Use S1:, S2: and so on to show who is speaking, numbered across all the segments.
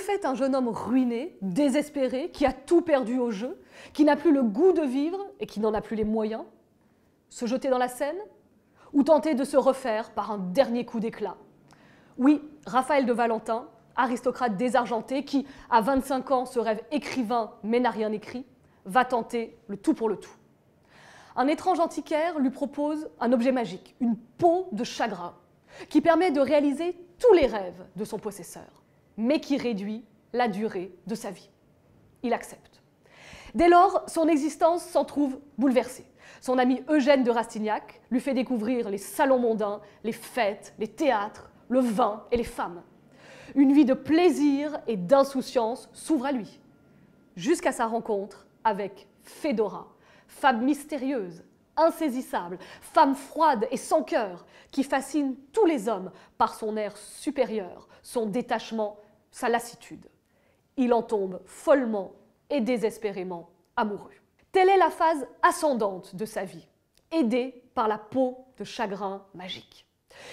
S1: fait un jeune homme ruiné, désespéré, qui a tout perdu au jeu, qui n'a plus le goût de vivre et qui n'en a plus les moyens? Se jeter dans la Seine? Ou tenter de se refaire par un dernier coup d'éclat? Oui, Raphaël de Valentin, aristocrate désargenté qui, à 25 ans, se rêve écrivain mais n'a rien écrit, va tenter le tout pour le tout. Un étrange antiquaire lui propose un objet magique, une peau de chagrin, qui permet de réaliser tous les rêves de son possesseur, mais qui réduit la durée de sa vie. Il accepte. Dès lors, son existence s'en trouve bouleversée. Son ami Eugène de Rastignac lui fait découvrir les salons mondains, les fêtes, les théâtres, le vin et les femmes. Une vie de plaisir et d'insouciance s'ouvre à lui, jusqu'à sa rencontre avec Fédora, femme mystérieuse, insaisissable, femme froide et sans cœur, qui fascine tous les hommes par son air supérieur, son détachement, sa lassitude. Il en tombe follement et désespérément amoureux. Telle est la phase ascendante de sa vie, aidée par la peau de chagrin magique.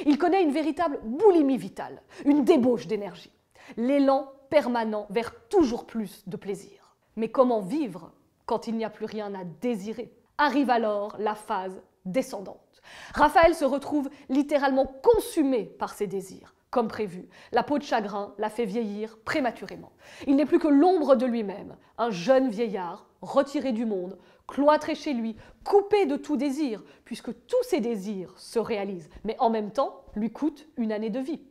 S1: Il connaît une véritable boulimie vitale, une débauche d'énergie, l'élan permanent vers toujours plus de plaisir. Mais comment vivre quand il n'y a plus rien à désirer? Arrive alors la phase descendante. Raphaël se retrouve littéralement consumé par ses désirs. Comme prévu, la peau de chagrin l'a fait vieillir prématurément. Il n'est plus que l'ombre de lui-même, un jeune vieillard retiré du monde, cloîtré chez lui, coupé de tout désir, puisque tous ses désirs se réalisent, mais en même temps lui coûtent une année de vie.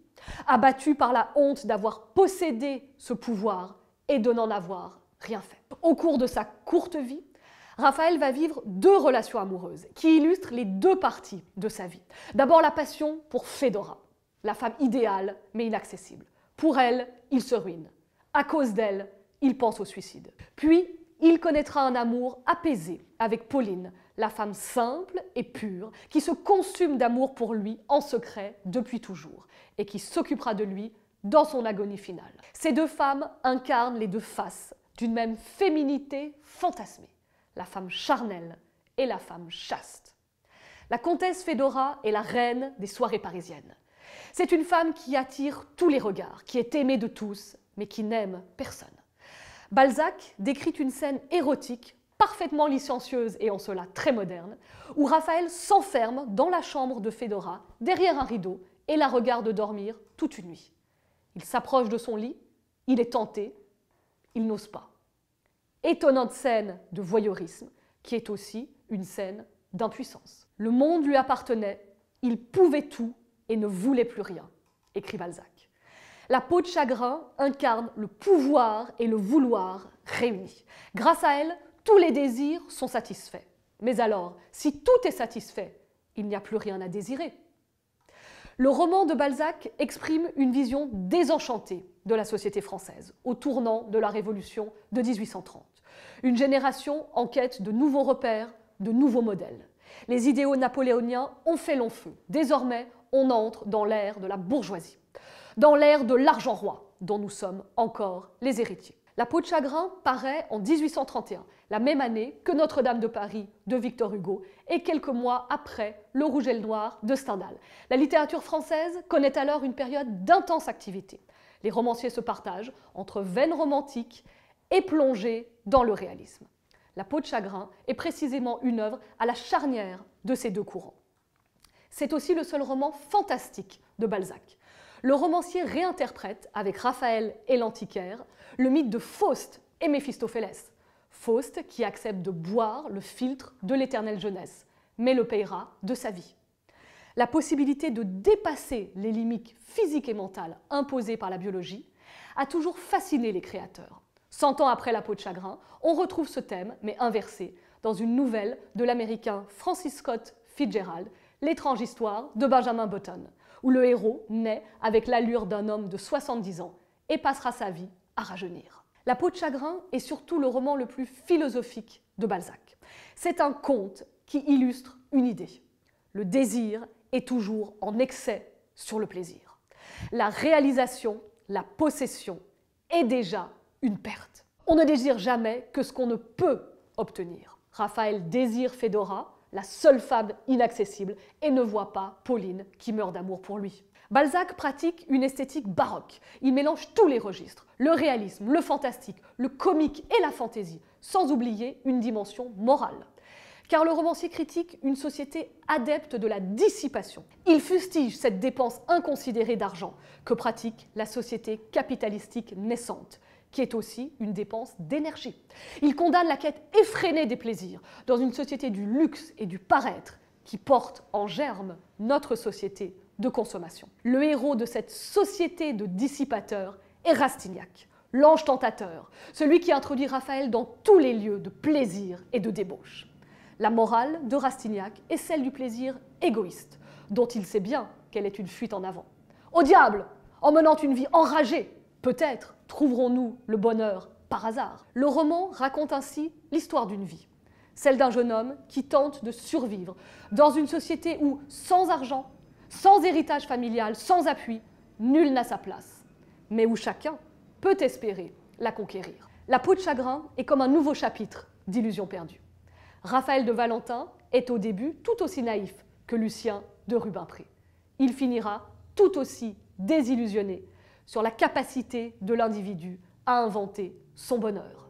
S1: Abattu par la honte d'avoir possédé ce pouvoir et de n'en avoir rien fait. Au cours de sa courte vie, Raphaël va vivre deux relations amoureuses qui illustrent les deux parties de sa vie. D'abord la passion pour Fédora, la femme idéale mais inaccessible. Pour elle, il se ruine. À cause d'elle, il pense au suicide. Puis, il connaîtra un amour apaisé avec Pauline, la femme simple et pure qui se consume d'amour pour lui en secret depuis toujours et qui s'occupera de lui dans son agonie finale. Ces deux femmes incarnent les deux faces d'une même féminité fantasmée, la femme charnelle et la femme chaste. La comtesse Fédora est la reine des soirées parisiennes. C'est une femme qui attire tous les regards, qui est aimée de tous, mais qui n'aime personne. Balzac décrit une scène érotique, parfaitement licencieuse et en cela très moderne, où Raphaël s'enferme dans la chambre de Fédora, derrière un rideau, et la regarde dormir toute une nuit. Il s'approche de son lit, il est tenté, il n'ose pas. Étonnante scène de voyeurisme, qui est aussi une scène d'impuissance. Le monde lui appartenait, il pouvait tout et ne voulait plus rien, écrit Balzac. La peau de chagrin incarne le pouvoir et le vouloir réunis. Grâce à elle, tous les désirs sont satisfaits. Mais alors, si tout est satisfait, il n'y a plus rien à désirer. Le roman de Balzac exprime une vision désenchantée de la société française, au tournant de la Révolution de 1830. Une génération en quête de nouveaux repères, de nouveaux modèles. Les idéaux napoléoniens ont fait long feu. Désormais, on entre dans l'ère de la bourgeoisie, dans l'ère de l'argent roi, dont nous sommes encore les héritiers. La peau de chagrin paraît en 1831, la même année que Notre-Dame de Paris de Victor Hugo et quelques mois après Le Rouge et le Noir de Stendhal. La littérature française connaît alors une période d'intense activité. Les romanciers se partagent entre veine romantique et plongée dans le réalisme. La peau de chagrin est précisément une œuvre à la charnière de ces deux courants. C'est aussi le seul roman fantastique de Balzac. Le romancier réinterprète, avec Raphaël et l'antiquaire, le mythe de Faust et Méphistophélès. Faust qui accepte de boire le filtre de l'éternelle jeunesse, mais le payera de sa vie. La possibilité de dépasser les limites physiques et mentales imposées par la biologie a toujours fasciné les créateurs. 100 ans après La peau de chagrin, on retrouve ce thème, mais inversé, dans une nouvelle de l'américain Francis Scott Fitzgerald, L'étrange histoire de Benjamin Button, où le héros naît avec l'allure d'un homme de 70 ans et passera sa vie à rajeunir. La peau de chagrin est surtout le roman le plus philosophique de Balzac. C'est un conte qui illustre une idée. Le désir est toujours en excès sur le plaisir. La réalisation, la possession est déjà une perte. On ne désire jamais que ce qu'on ne peut obtenir. Raphaël désire Fédora, la seule femme inaccessible, et ne voit pas Pauline qui meurt d'amour pour lui. Balzac pratique une esthétique baroque. Il mélange tous les registres, le réalisme, le fantastique, le comique et la fantaisie, sans oublier une dimension morale. Car le romancier critique une société adepte de la dissipation. Il fustige cette dépense inconsidérée d'argent que pratique la société capitalistique naissante, qui est aussi une dépense d'énergie. Il condamne la quête effrénée des plaisirs dans une société du luxe et du paraître qui porte en germe notre société de consommation. Le héros de cette société de dissipateurs est Rastignac, l'ange tentateur, celui qui introduit Raphaël dans tous les lieux de plaisir et de débauche. La morale de Rastignac est celle du plaisir égoïste, dont il sait bien qu'elle est une fuite en avant. Au diable, en menant une vie enragée, peut-être trouverons-nous le bonheur par hasard. Le roman raconte ainsi l'histoire d'une vie, celle d'un jeune homme qui tente de survivre dans une société où, sans argent, sans héritage familial, sans appui, nul n'a sa place, mais où chacun peut espérer la conquérir. La peau de chagrin est comme un nouveau chapitre d'Illusions perdues. Raphaël de Valentin est au début tout aussi naïf que Lucien de Rubempré. Il finira tout aussi désillusionné sur la capacité de l'individu à inventer son bonheur.